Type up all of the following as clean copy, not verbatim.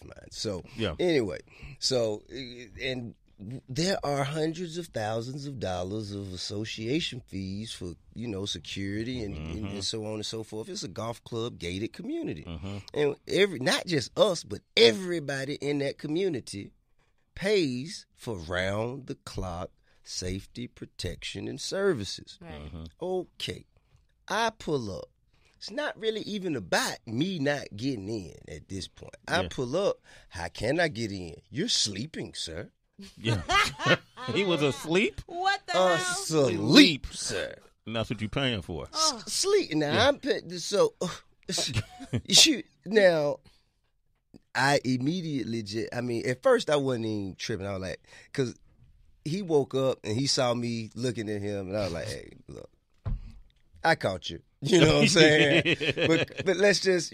mine. So Yeah. anyway, so and there are hundreds of thousands of dollars of association fees for security and so on and so forth. It's a golf club gated community, and not just us, but everybody in that community pays for round the clock safety, protection, and services. Right. Okay, I pull up. It's not really even about me not getting in at this point. I pull up. How can I get in? You're sleeping, sir. Yeah. He was asleep? What the hell? Asleep, sir. And that's what you're paying for. Sleep. Now, shoot. Now, I immediately at first I wasn't even tripping. I was like, because he woke up and he saw me looking at him, and I was like, hey, look, I caught you. You know what I'm saying? but let's just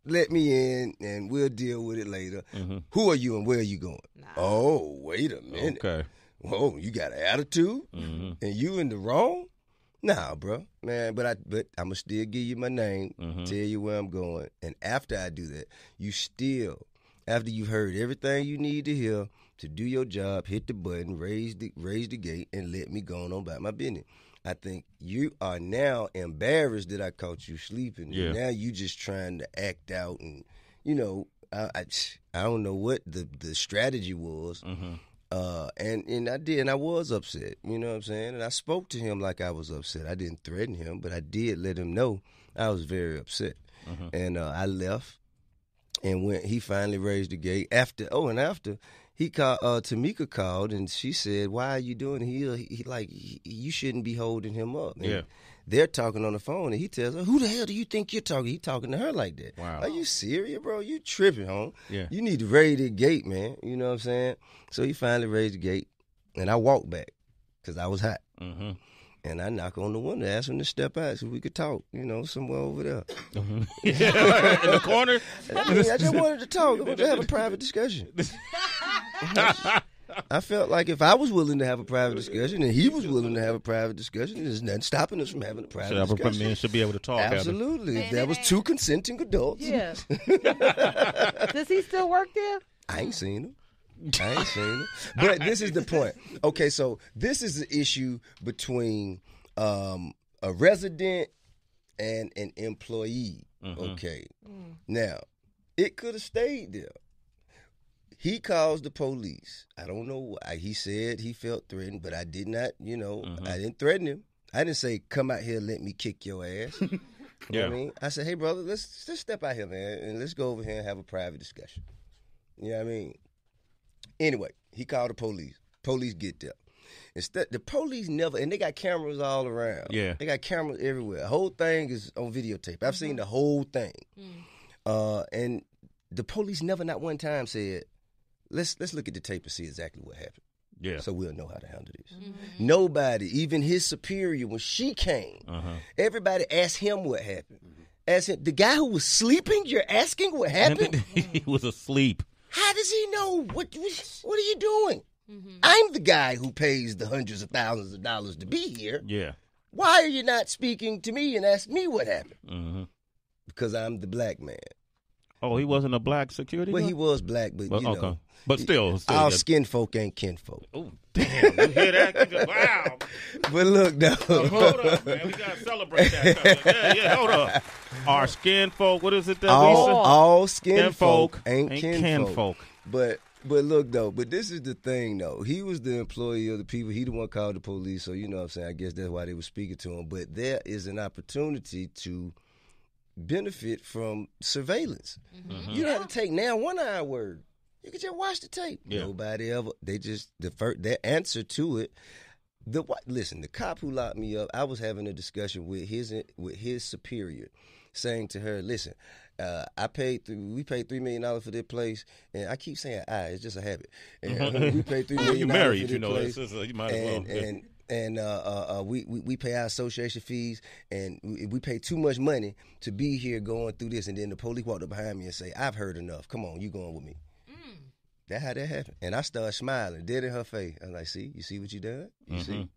let me in and we'll deal with it later. Who are you and where are you going? Nah. Oh, wait a minute. Okay. Whoa, you got an attitude? And you in the wrong? Nah, bro. Man, but I'm going to still give you my name, tell you where I'm going. And after I do that, after you've heard everything you need to hear to do your job, hit the button, raise the gate, and let me go on about my business. I think you are now embarrassed that I caught you sleeping. Yeah. Now you just trying to act out, and I don't know what the strategy was. And I did, and I was upset. You know what I'm saying? And I spoke to him like I was upset. I didn't threaten him, but I did let him know I was very upset. And I left, and when he finally raised the gate after he called, Tamika called, and she said, "Why are you doing it?" You shouldn't be holding him up. And they're talking on the phone, and he tells her, "Who the hell do you think you're talking?" He talking to her like that. Wow. Are you serious, bro? You tripping, home? Yeah. You need to raise the gate, man. You know what I'm saying? So he finally raised the gate, and I walked back because I was hot. And I knock on the window, ask him to step out so we could talk, somewhere over there. In the corner? I just wanted to talk. I wanted to have a private discussion. I felt like if I was willing to have a private discussion and he was willing to have a private discussion, there's nothing stopping us from having a private discussion. Men should be able to talk. Absolutely. If there was two consenting adults. Yeah. Does he still work there? I ain't seen him. But this is the point. Okay, so this is the issue between a resident and an employee. Okay. Now, it could have stayed there. He calls the police. I don't know why. He said he felt threatened, but I did not, I didn't threaten him. I didn't say, come out here and let me kick your ass. You know what I mean? I said, hey, brother, let's step out here, man, and let's go over here and have a private discussion. You know what I mean? Anyway, he called the police. Police get there. Instead, the police never, and they got cameras all around. Yeah. They got cameras everywhere. The whole thing is on videotape. I've seen the whole thing. And the police never, not one time, said, let's look at the tape and see exactly what happened. Yeah. So we'll know how to handle this. Nobody, even his superior, when she came, everybody asked him what happened. Asked him, the guy who was sleeping, you're asking what happened? He was asleep. How does he know? What are you doing? I'm the guy who pays the hundreds of thousands of dollars to be here. Yeah. Why are you not speaking to me and ask me what happened? Because I'm the black man. Oh, he wasn't a black security guard? Well, he was black, but you know. But still All skin folk ain't kin folk. Oh, damn. You hear that? Wow. But look, though. Hold up, man. We got to celebrate that. Yeah, hold up. Our skin folk, what is it that all skin folk ain't kin folk. But look, though, this is the thing, though. He was the employee of the people. He the one called the police, so you know what I'm saying. I guess that's why they were speaking to him. But there is an opportunity to benefit from surveillance. You don't have to take now 1 hour word. You can just watch the tape. Yeah. Nobody ever. They just their answer to it. Listen, the cop who locked me up, I was having a discussion with his superior, saying to her, "Listen, we paid $3 million for this place, and I keep saying it's just a habit. And we paid $3 million. You married, for this place, you might as well. And we pay our association fees, and we pay too much money to be here going through this." And then the police walked up behind me and say, "I've heard enough. Come on, you going with me." That's how that happened. And I started smiling, dead in her face. I was like, "See, you see what you done? You see?"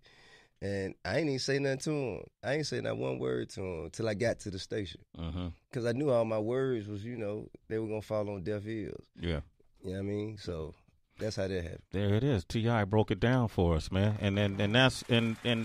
And I ain't even say nothing to him. I ain't say not one word to him till I got to the station. Because I knew all my words was, they were going to fall on deaf ears. Yeah. You know what I mean? So that's how that happened. There it is. T.I. broke it down for us, man. And that's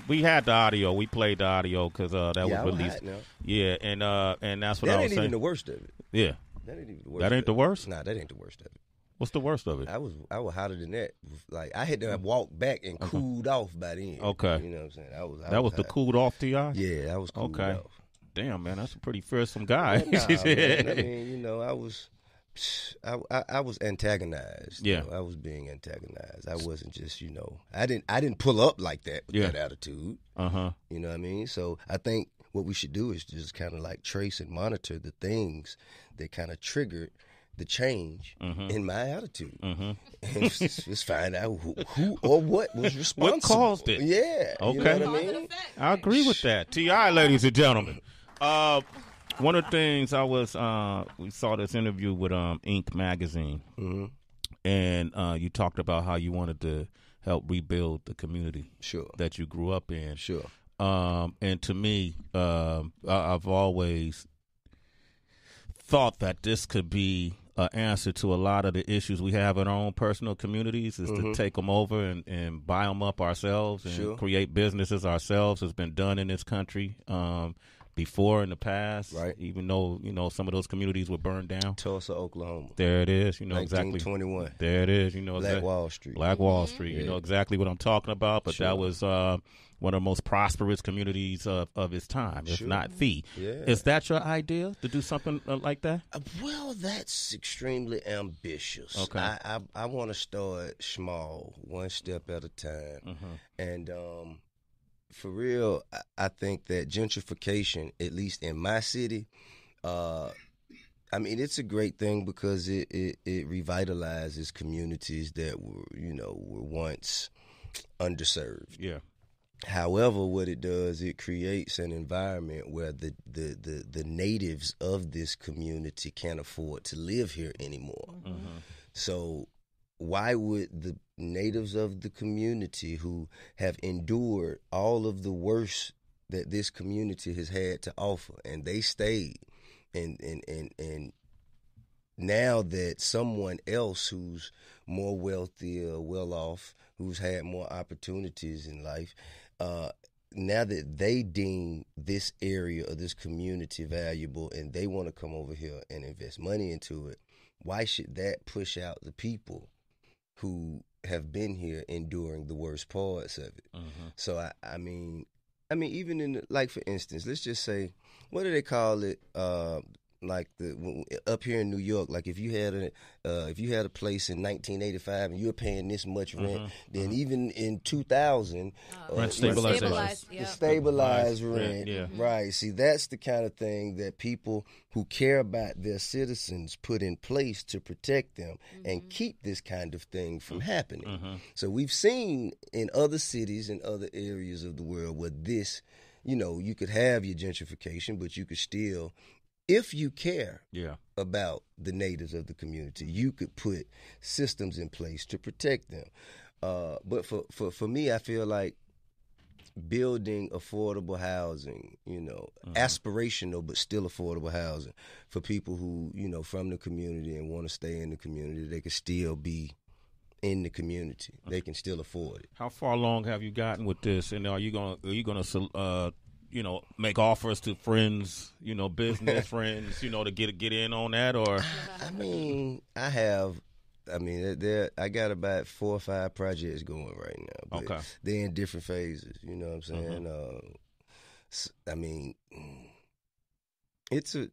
we had the audio. We played the audio because that was released. Yeah, and that's what I was saying. That ain't even the worst of it. Yeah. That ain't even the worst. That ain't the worst? Nah, that ain't the worst of it. What's the worst of it? I was hotter than that. Like I had to walk back and cooled off by then. Okay. You know what I'm saying? That was the cooled off T.I.? Yeah, I was cooled off. Damn, man, that's a pretty fearsome guy. Well, nah, man. I mean, I was antagonized. Yeah. I was being antagonized. I wasn't just, I didn't pull up like that with that attitude. You know what I mean? So I think what we should do is just kind of like trace and monitor the things that kind of triggered the change in my attitude. And just find out who or what was responsible. What caused it? Yeah. Okay. You know what I mean? I agree with that. T.I., ladies and gentlemen. One of the things we saw this interview with MIXX magazine, and you talked about how you wanted to help rebuild the community that you grew up in. Sure. And to me, I've always thought that this could be an answer to a lot of the issues we have in our own personal communities is to take them over and buy them up ourselves and create businesses ourselves. Has been done in this country before in the past, right? Even though some of those communities were burned down. Tulsa, Oklahoma. There it is. 1921. Exactly. There it is. Black Wall Street. Black Wall Street. You know exactly what I'm talking about. But that was one of the most prosperous communities of its time, if not the. Yeah. Is that your idea to do something like that? Well, that's extremely ambitious. Okay. I want to start small, one step at a time, and. For real, I think that gentrification, at least in my city, I mean, it's a great thing because it revitalizes communities that were once underserved. Yeah. However, what it does, it creates an environment where the natives of this community can't afford to live here anymore. So why would the natives of the community who have endured all of the worst that this community has had to offer, and they stayed, and now that someone else who's more wealthy or well off, who's had more opportunities in life, now that they deem this area or this community valuable and they want to come over here and invest money into it, why should that push out the people who have been here enduring the worst parts of it? So I mean, even in like for instance, let's just say, what do they call it? Like up here in New York, like if you had a place in 1985 and you were paying this much rent, then even in 2000, rent stabilization, the stabilized rent, right? See, that's the kind of thing that people who care about their citizens put in place to protect them and keep this kind of thing from happening. So we've seen in other cities and other areas of the world where this, you could have your gentrification, but you could still, if you care about the natives of the community, you could put systems in place to protect them. But for me, I feel like building affordable housing, aspirational but still affordable housing for people who, from the community and want to stay in the community, they can still be in the community. They can still afford it. How far along have you gotten with this? And are you gonna make offers to friends, business friends, to get in on that? Or I mean, I have. I mean, I got about 4 or 5 projects going right now. But okay. They're in different phases. You know what I'm saying? I mean, it's a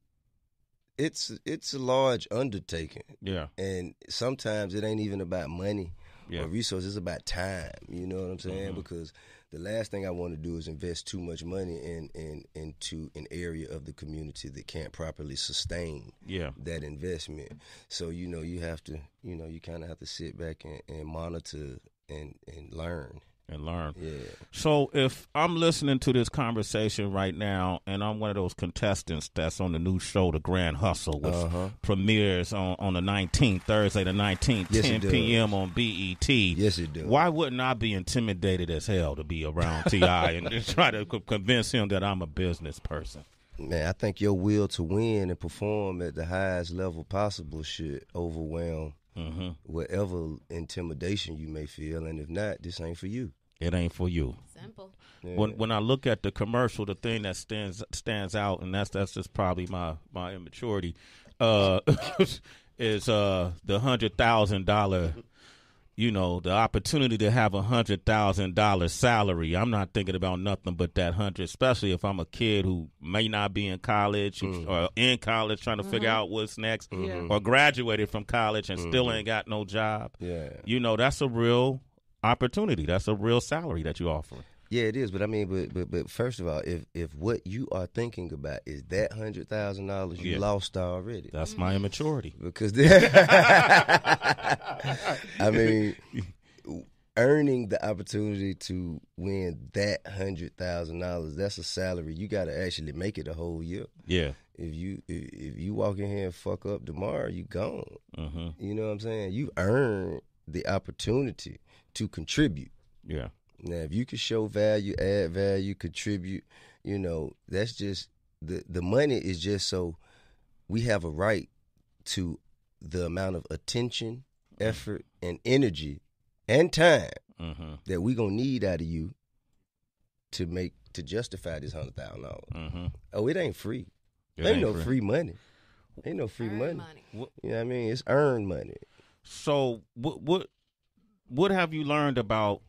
large undertaking. Yeah. And sometimes it ain't even about money or resources. It's about time. You know what I'm saying? Because the last thing I want to do is invest too much money into an area of the community that can't properly sustain that investment. So, you have to, you kind of have to sit back and monitor and learn. And learn. Yeah. So if I'm listening to this conversation right now, and I'm one of those contestants that's on the new show, The Grand Hustle, which premieres on the 19th, Thursday the 19th, Yes, 10 p.m. on BET. Yes, it does. Why wouldn't I be intimidated as hell to be around T.I. and just try to convince him that I'm a business person? Man, I think your will to win and perform at the highest level possible should overwhelm whatever intimidation you may feel. And if not, this ain't for you. It ain't for you. Simple. Yeah. When I look at the commercial, the thing that stands out, and that's just probably my immaturity, is the $100,000. You know, the opportunity to have $100,000 salary. I'm not thinking about nothing but that 100, especially if I'm a kid who may not be in college or in college trying to figure out what's next, or graduated from college and still ain't got no job. Yeah. You know, that's a real opportunity. That's a real salary that you're offering. Yeah, it is. But I mean, but first of all, if what you are thinking about is that $100,000, you lost already. That's my immaturity. Because I mean, earning the opportunity to win that $100,000, that's a salary. You got to actually make it a whole year. Yeah. If you walk in here and fuck up tomorrow, you gone. You know what I'm saying? You earned the opportunity to contribute. Yeah. Now, if you can show value, add value, contribute, you know, that's just the money is just so we have a right to the amount of attention, effort, and energy and time that we gonna need out of you to justify this $100,000. Oh, it ain't free. Ain't no free money. Ain't no free money. You know what I mean? It's earned money. So what have you learned about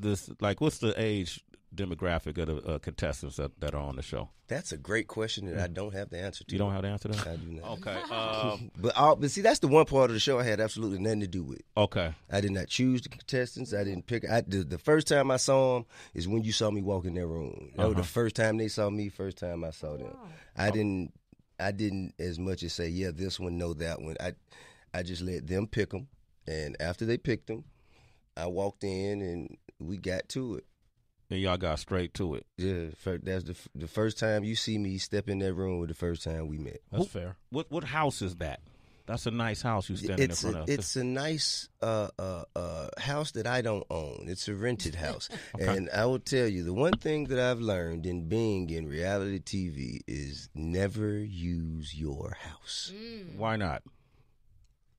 this? Like, what's the age demographic of the contestants that are on the show? That's a great question that I don't have the answer to. You don't have the answer to that? I do not. Okay. But see, that's the one part of the show I had absolutely nothing to do with. Okay. I did not choose the contestants. I didn't pick. The first time I saw them is when you saw me walk in their room. You know, the first time they saw me, first time I saw them. I didn't as much as say, yeah, this one, no, that one. I just let them pick them. And after they picked them, I walked in and we got to it. Then y'all got straight to it. Yeah, that's the first time you see me step in that room was the first time we met. That's fair. What house is that? That's a nice house you standing in front of. It's a nice house that I don't own. It's a rented house. And I will tell you, the one thing that I've learned in being in reality TV is never use your house. Why not?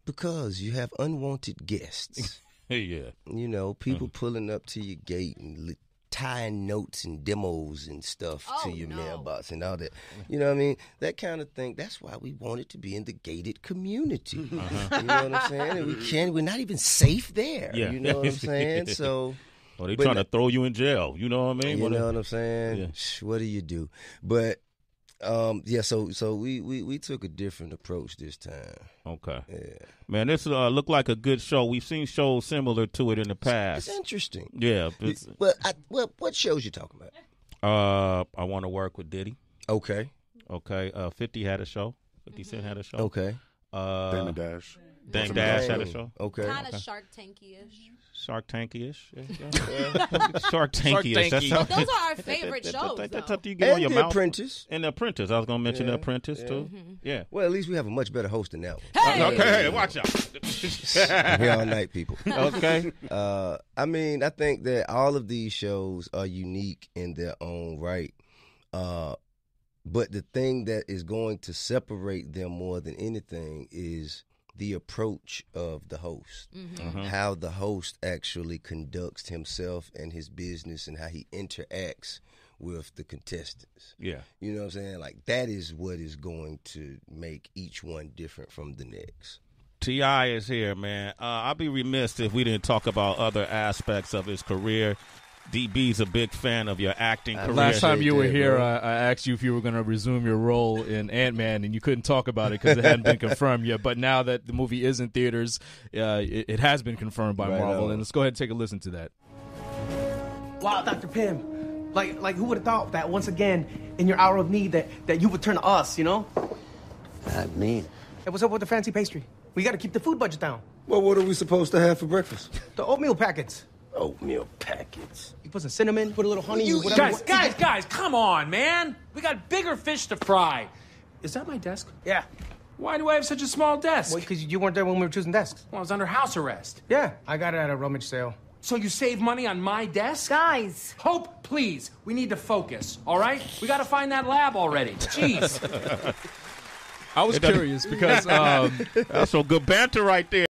Because you have unwanted guests. Yeah. You know, people pulling up to your gate and tying notes and demos and stuff to your mailbox and all that. You know what I mean? That kind of thing. That's why we want it to be in the gated community. You know what I'm saying? And we're not even safe there. Yeah. You know what I'm saying? So. Well, they're trying to throw you in jail. You know what I mean? You know what I'm saying? Yeah. What do you do? But so we took a different approach this time. Okay. Yeah. Man, this looked like a good show. We've seen shows similar to it in the past. It's interesting. Yeah. What shows you talking about? I Want to Work with Diddy. Okay. 50 had a show. 50 Cent had a show. Okay. Dame Dash. Dame Dash had a show. Okay. Kind of Shark Tanky-ish. Shark Tanky-ish. Shark Tanky-ish. But those are our favorite shows, That's though. something you get on your The mouth. Apprentice. And The Apprentice. I was going to mention The Apprentice, too. Yeah. Well, at least we have a much better host than that one. Hey! Okay, watch out. I'm here all night, people. Okay. I mean, I think that all of these shows are unique in their own right. But the thing that is going to separate them more than anything is the approach of the host, how the host actually conducts himself and his business and how he interacts with the contestants. Yeah. You know what I'm saying? Like, that is what is going to make each one different from the next. T.I. is here, man. I'd be remiss if we didn't talk about other aspects of his career. DB's a big fan of your acting career. Last time you were here, I asked you if you were going to resume your role in Ant-Man, and you couldn't talk about it because it hadn't been confirmed yet. But now that the movie is in theaters, it has been confirmed by Marvel. And let's go ahead and take a listen to that. Wow, Dr. Pym. Like who would have thought that once again, in your hour of need, that you would turn to us, you know? Not me. Hey, what's up with the fancy pastry? We got to keep the food budget down. Well, what are we supposed to have for breakfast? The oatmeal packets. Oatmeal packets. You put some cinnamon, put a little honey, whatever. Guys, come on, man. We got bigger fish to fry. Is that my desk? Yeah. Why do I have such a small desk? Well, because you weren't there when we were choosing desks. Well, I was under house arrest. Yeah, I got it at a rummage sale. So you save money on my desk? Guys. Hope, please. We need to focus, all right? We got to find that lab already. Jeez. I was curious because That's some good banter right there.